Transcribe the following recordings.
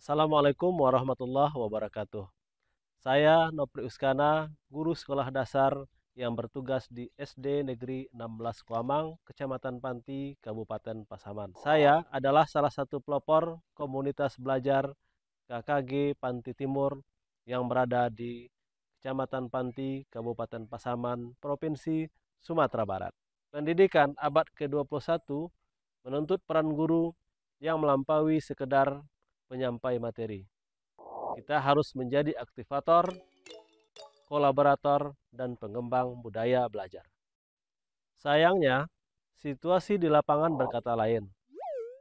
Assalamualaikum warahmatullahi wabarakatuh. Saya Nopri Uskana, guru sekolah dasar yang bertugas di SD Negeri 16 Kuamang, Kecamatan Panti, Kabupaten Pasaman. Saya adalah salah satu pelopor komunitas belajar KKG Panti Timur yang berada di Kecamatan Panti, Kabupaten Pasaman, Provinsi Sumatera Barat. Pendidikan abad ke-21 menuntut peran guru yang melampaui sekedar penyampai materi. Kita harus menjadi aktivator, kolaborator, dan pengembang budaya belajar. Sayangnya, situasi di lapangan berkata lain.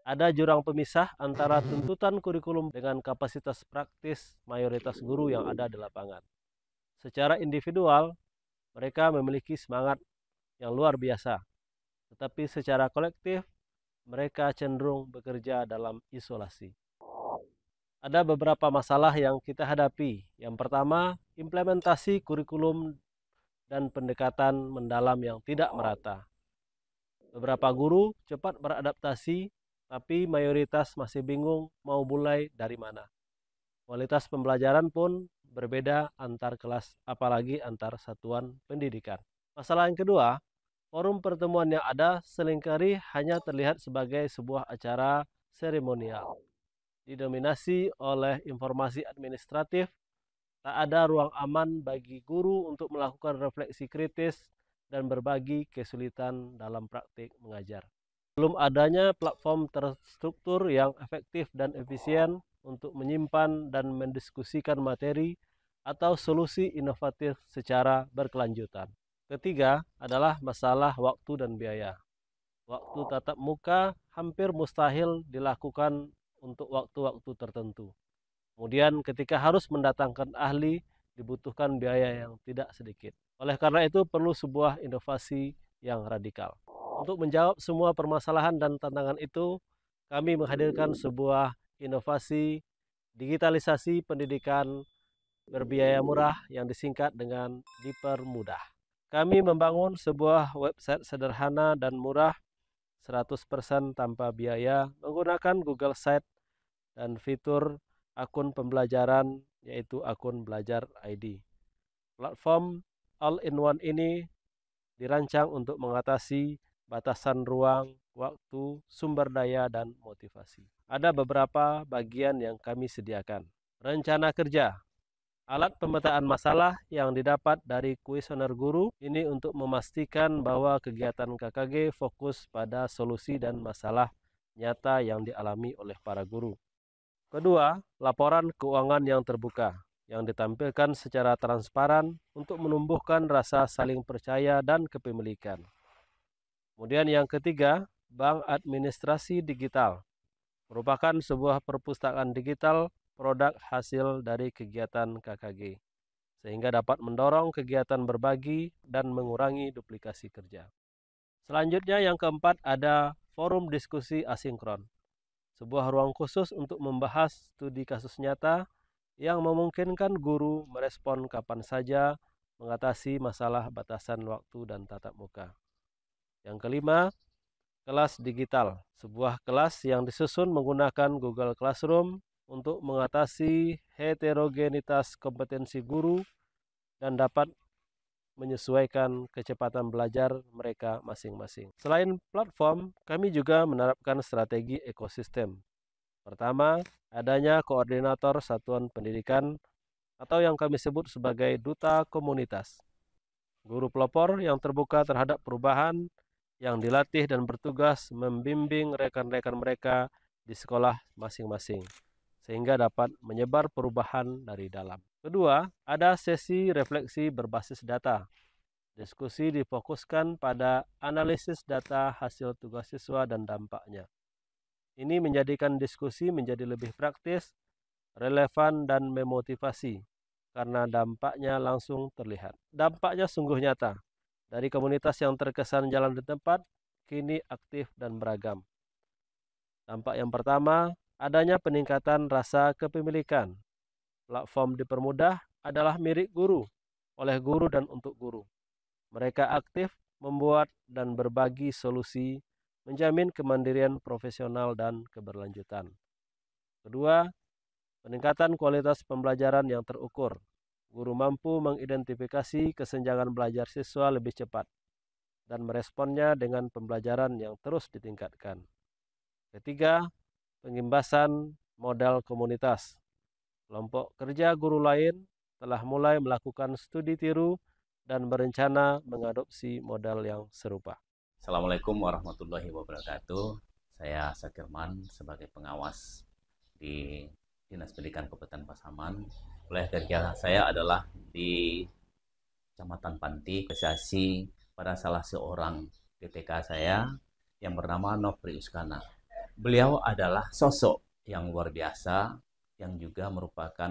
Ada jurang pemisah antara tuntutan kurikulum dengan kapasitas praktis mayoritas guru yang ada di lapangan. Secara individual, mereka memiliki semangat yang luar biasa, tetapi secara kolektif, mereka cenderung bekerja dalam isolasi. Ada beberapa masalah yang kita hadapi. Yang pertama, implementasi kurikulum dan pendekatan mendalam yang tidak merata. Beberapa guru cepat beradaptasi, tapi mayoritas masih bingung mau mulai dari mana. Kualitas pembelajaran pun berbeda antar kelas, apalagi antar satuan pendidikan. Masalah yang kedua, forum pertemuan yang ada seringkali hanya terlihat sebagai sebuah acara seremonial. Didominasi oleh informasi administratif, tak ada ruang aman bagi guru untuk melakukan refleksi kritis dan berbagi kesulitan dalam praktik mengajar. Belum adanya platform terstruktur yang efektif dan efisien untuk menyimpan dan mendiskusikan materi atau solusi inovatif secara berkelanjutan. Ketiga adalah masalah waktu dan biaya. Waktu tatap muka hampir mustahil dilakukan untuk waktu-waktu tertentu. Kemudian ketika harus mendatangkan ahli, dibutuhkan biaya yang tidak sedikit. Oleh karena itu perlu sebuah inovasi yang radikal. Untuk menjawab semua permasalahan dan tantangan itu, kami menghadirkan sebuah inovasi digitalisasi pendidikan berbiaya murah yang disingkat dengan Dipermudah. Kami membangun sebuah website sederhana dan murah 100% tanpa biaya menggunakan Google Site dan fitur akun pembelajaran yaitu akun belajar ID. Platform all-in-one ini dirancang untuk mengatasi batasan ruang, waktu, sumber daya, dan motivasi. Ada beberapa bagian yang kami sediakan. Rencana kerja. Alat pemetaan masalah yang didapat dari kuesioner guru ini untuk memastikan bahwa kegiatan KKG fokus pada solusi dan masalah nyata yang dialami oleh para guru. Kedua, laporan keuangan yang terbuka yang ditampilkan secara transparan untuk menumbuhkan rasa saling percaya dan kepemilikan. Kemudian yang ketiga, bank administrasi digital merupakan sebuah perpustakaan digital produk hasil dari kegiatan KKG, sehingga dapat mendorong kegiatan berbagi dan mengurangi duplikasi kerja. Selanjutnya yang keempat ada forum diskusi asinkron, sebuah ruang khusus untuk membahas studi kasus nyata yang memungkinkan guru merespon kapan saja mengatasi masalah batasan waktu dan tatap muka. Yang kelima, kelas digital, sebuah kelas yang disusun menggunakan Google Classroom untuk mengatasi heterogenitas kompetensi guru dan dapat menyesuaikan kecepatan belajar mereka masing-masing. Selain platform, kami juga menerapkan strategi ekosistem. Pertama, adanya koordinator satuan pendidikan atau yang kami sebut sebagai duta komunitas. Guru pelopor yang terbuka terhadap perubahan yang dilatih dan bertugas membimbing rekan-rekan mereka di sekolah masing-masing, sehingga dapat menyebar perubahan dari dalam. Kedua, ada sesi refleksi berbasis data. Diskusi difokuskan pada analisis data hasil tugas siswa dan dampaknya. Ini menjadikan diskusi menjadi lebih praktis, relevan, dan memotivasi karena dampaknya langsung terlihat. Dampaknya sungguh nyata. Dari komunitas yang terkesan jalan di tempat, kini aktif dan beragam. Dampak yang pertama, adanya peningkatan rasa kepemilikan. Platform Dipermudah adalah milik guru, oleh guru dan untuk guru. Mereka aktif membuat dan berbagi solusi, menjamin kemandirian profesional dan keberlanjutan. Kedua, peningkatan kualitas pembelajaran yang terukur. Guru mampu mengidentifikasi kesenjangan belajar siswa lebih cepat dan meresponnya dengan pembelajaran yang terus ditingkatkan. Ketiga, pengimbasan modal komunitas. Kelompok kerja guru lain telah mulai melakukan studi tiru dan berencana mengadopsi modal yang serupa. Assalamualaikum warahmatullahi wabarakatuh. Saya Sakirman sebagai pengawas di Dinas Pendidikan Kabupaten Pasaman. Wilayah kerja saya adalah di Kecamatan Panti, spesiasi pada salah seorang GTK saya yang bernama Nofri Uskana. Beliau adalah sosok yang luar biasa yang juga merupakan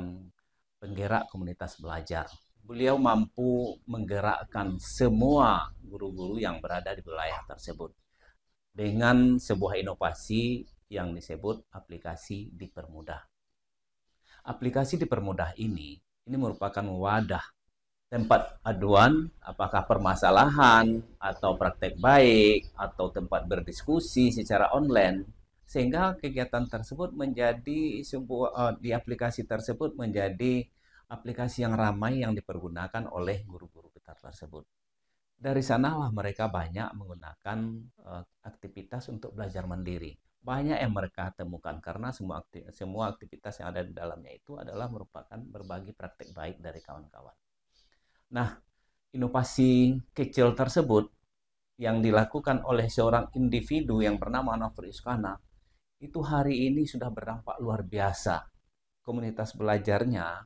penggerak komunitas belajar. Beliau mampu menggerakkan semua guru-guru yang berada di wilayah tersebut dengan sebuah inovasi yang disebut aplikasi dipermudah. Aplikasi dipermudah ini merupakan wadah tempat aduan, apakah permasalahan atau praktek baik atau tempat berdiskusi secara online, sehingga kegiatan tersebut menjadi sebuah di aplikasi tersebut menjadi aplikasi yang ramai yang dipergunakan oleh guru-guru kita tersebut. Dari sanalah mereka banyak menggunakan aktivitas untuk belajar mandiri. Banyak yang mereka temukan karena semua aktivitas yang ada di dalamnya itu adalah merupakan berbagi praktek baik dari kawan-kawan. Nah, inovasi kecil tersebut yang dilakukan oleh seorang individu yang bernama Nofri Uskana itu hari ini sudah berdampak luar biasa. Komunitas belajarnya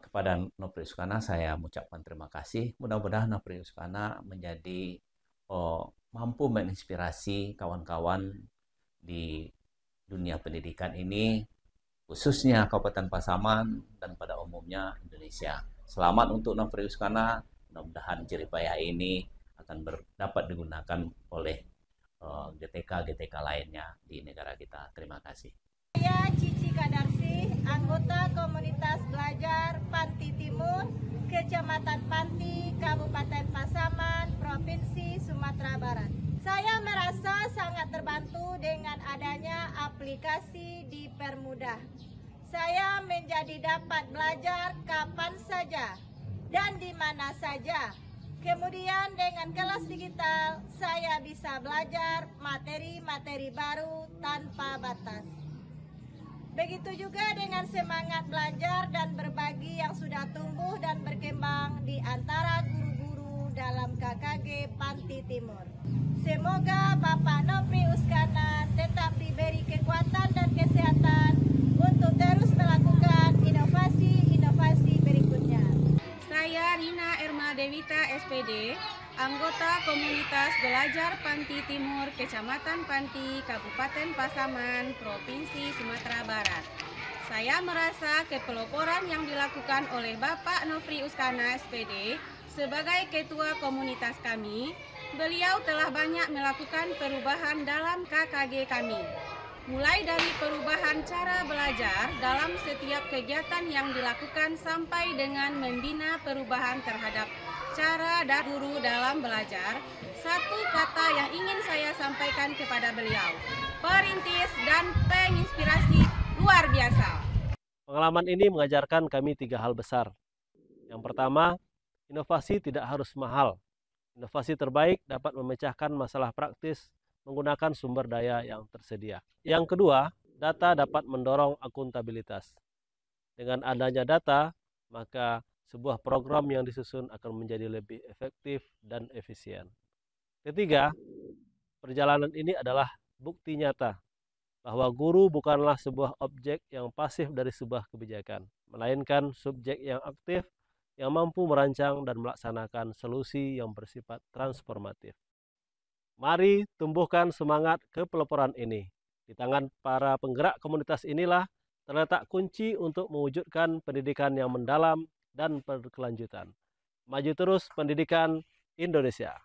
kepada Nofri Uskana saya mengucapkan terima kasih. Mudah-mudahan Nofri Uskana menjadi mampu menginspirasi kawan-kawan di dunia pendidikan ini, khususnya Kabupaten Pasaman dan pada umumnya Indonesia. Selamat untuk Nofri Uskana, mudah-mudahan jeripayah ini akan dapat digunakan oleh GTK lainnya di negara kita. Terima kasih. Saya Cici Kadarsi, anggota komunitas belajar Panti Timur, Kecamatan Panti, Kabupaten Pasaman, Provinsi Sumatera Barat. Saya merasa sangat terbantu dengan adanya aplikasi dipermudah. Saya menjadi dapat belajar kapan saja dan di mana saja. Kemudian dengan kelas digital, saya bisa belajar materi-materi baru tanpa batas. Begitu juga dengan semangat belajar dan berbagi yang sudah tumbuh dan berkembang di antara guru-guru dalam KKG Panti Timur. Semoga Bapak Nofri Uskana tetap diberi kekuatan dan kesehatan untuk terus melakukan inovasi-inovasi berikutnya. Saya Rina Erma Dewita SPD, anggota komunitas belajar Panti Timur, Kecamatan Panti, Kabupaten Pasaman, Provinsi Sumatera Barat. Saya merasa kepeloporan yang dilakukan oleh Bapak Nofri Uskana SPD sebagai ketua komunitas kami, beliau telah banyak melakukan perubahan dalam KKG kami. Mulai dari perubahan cara belajar dalam setiap kegiatan yang dilakukan sampai dengan membina perubahan terhadap cara dan guru dalam belajar. Satu kata yang ingin saya sampaikan kepada beliau, perintis dan penginspirasi luar biasa. Pengalaman ini mengajarkan kami 3 hal besar. Yang pertama, inovasi tidak harus mahal. Inovasi terbaik dapat memecahkan masalah praktis menggunakan sumber daya yang tersedia. Yang kedua, data dapat mendorong akuntabilitas. Dengan adanya data, maka sebuah program yang disusun akan menjadi lebih efektif dan efisien. Ketiga, perjalanan ini adalah bukti nyata bahwa guru bukanlah sebuah objek yang pasif dari sebuah kebijakan, melainkan subjek yang aktif yang mampu merancang dan melaksanakan solusi yang bersifat transformatif. Mari tumbuhkan semangat kepeloporan ini. Di tangan para penggerak komunitas inilah terletak kunci untuk mewujudkan pendidikan yang mendalam dan berkelanjutan. Maju terus pendidikan Indonesia.